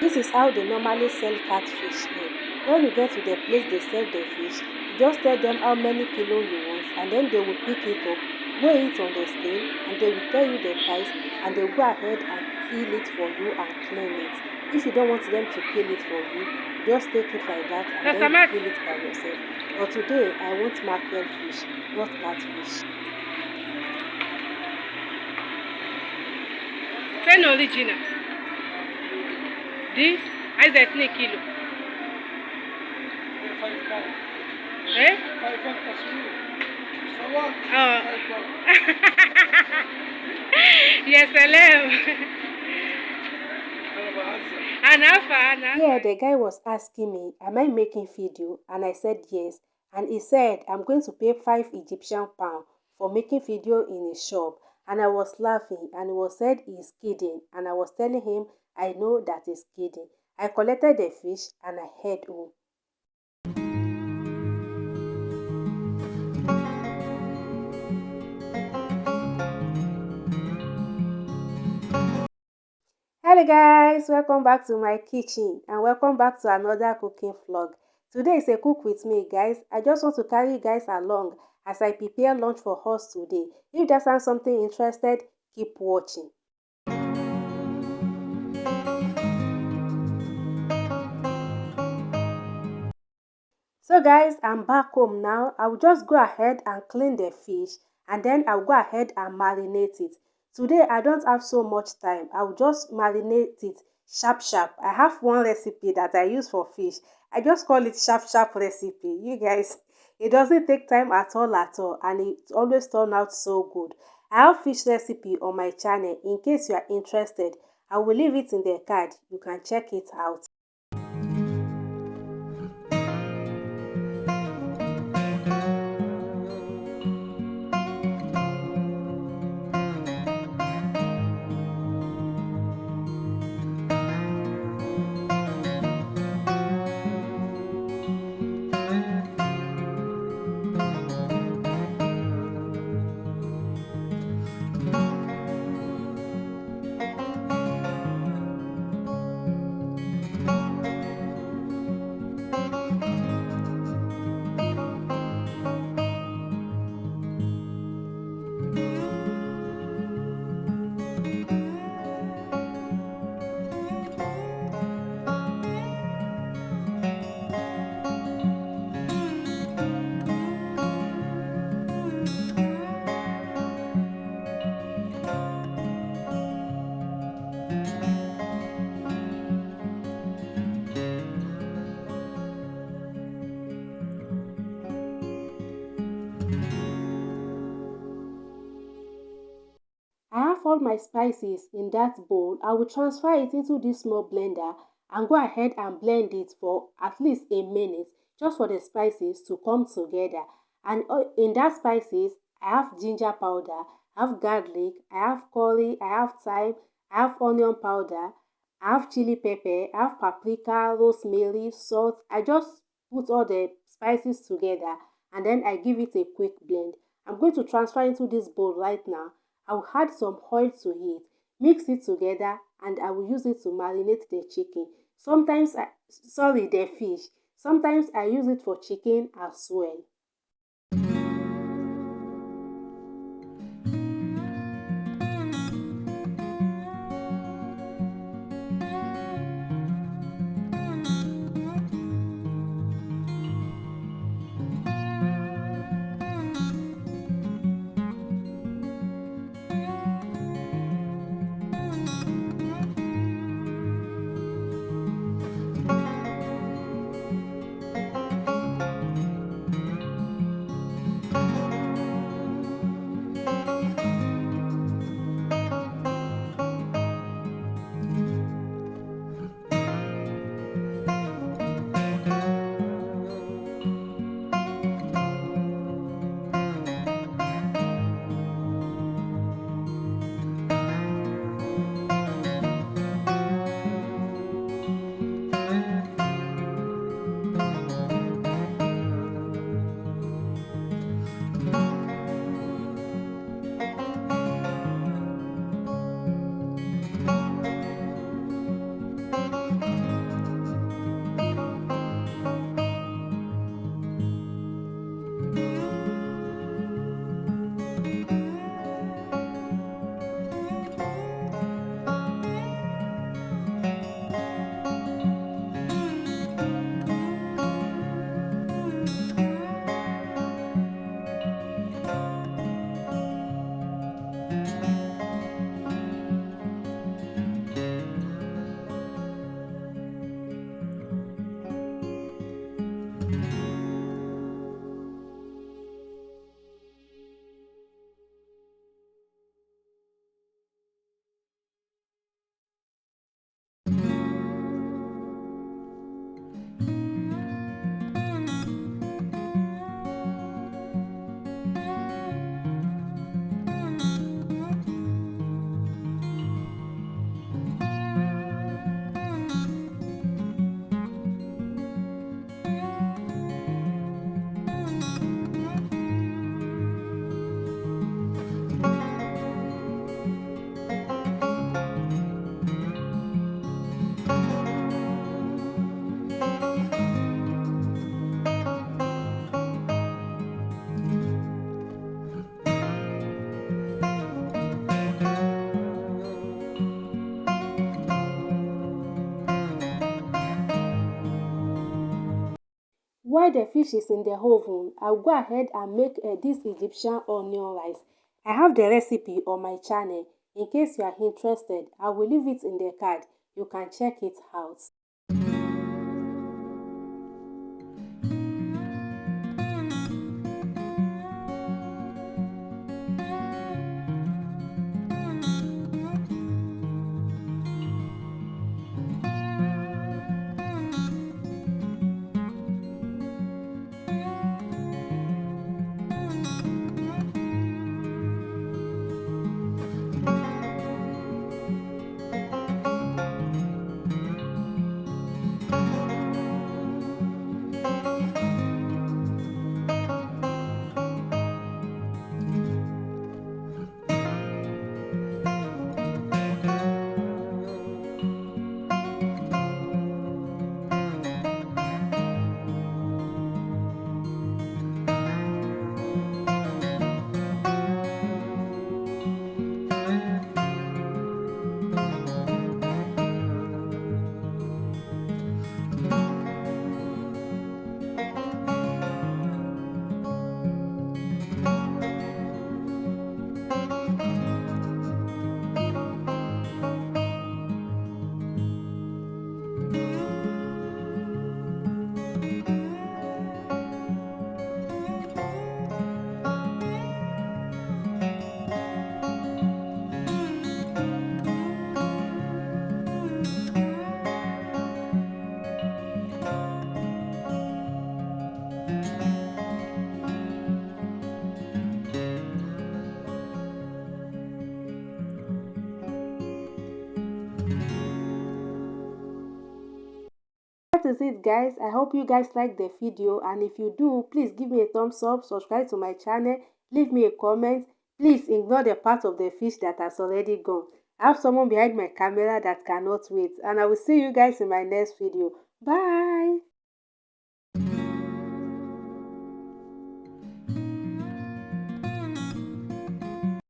This is how they normally sell catfish here. When you get to the place they sell the fish, you just tell them how many kilo you want, and then they will pick it up, weigh it on the scale, and they will tell you the price, and they will go ahead and peel it for you and clean it. If you don't want them to peel it for you, just take it like that and then you peel it by yourself. But today I want mackerel fish, not catfish. Fen original. Di Isaac ne kilo. Eh? Oh. Yes, hello. Yeah, the guy was asking me, am I making video? And I said yes. And he said, I'm going to pay 5 Egyptian pounds for making video in his shop. And I was laughing, and he was said he's kidding. And I was telling him, I know that he's kidding. I collected the fish and I head home. Hello guys, welcome back to my kitchen and welcome back to another cooking vlog. Today is a cook with me guys. I just want to carry you guys along as I prepare lunch for us today. If that sounds something interested, keep watching. So guys, I'm back home now. I will just go ahead and clean the fish and then I'll go ahead and marinate it. Today I don't have so much time. I will just marinate it sharp. I have one recipe that I use for fish. I just call it sharp recipe. You guys, it doesn't take time at all and it always turns out so good. I have fish recipe on my channel. In case you are interested, I will leave it in the card. You can check it out. I have all my spices in that bowl. I will transfer it into this small blender and go ahead and blend it for at least a minute just for the spices to come together. And in that spices, I have ginger powder, I have garlic, I have curry, I have thyme, I have onion powder, I have chili pepper, I have paprika, rosemary, salt. I just put all the spices together and then I give it a quick blend. I'm going to transfer into this bowl right now. I will add some oil to it, mix it together, and I will use it to marinate the chicken. The fish. Sometimes I use it for chicken as well. while the fish is in the oven, I'll go ahead and make this Egyptian onion rice. I have the recipe on my channel. In case you are interested, I will leave it in the card. You can check it out. That is it, guys. I hope you guys like the video, and if you do, please give me a thumbs up, subscribe to my channel, leave me a comment. Please ignore the part of the fish that has already gone. I have someone behind my camera that cannot wait, and I will see you guys in my next video. Bye.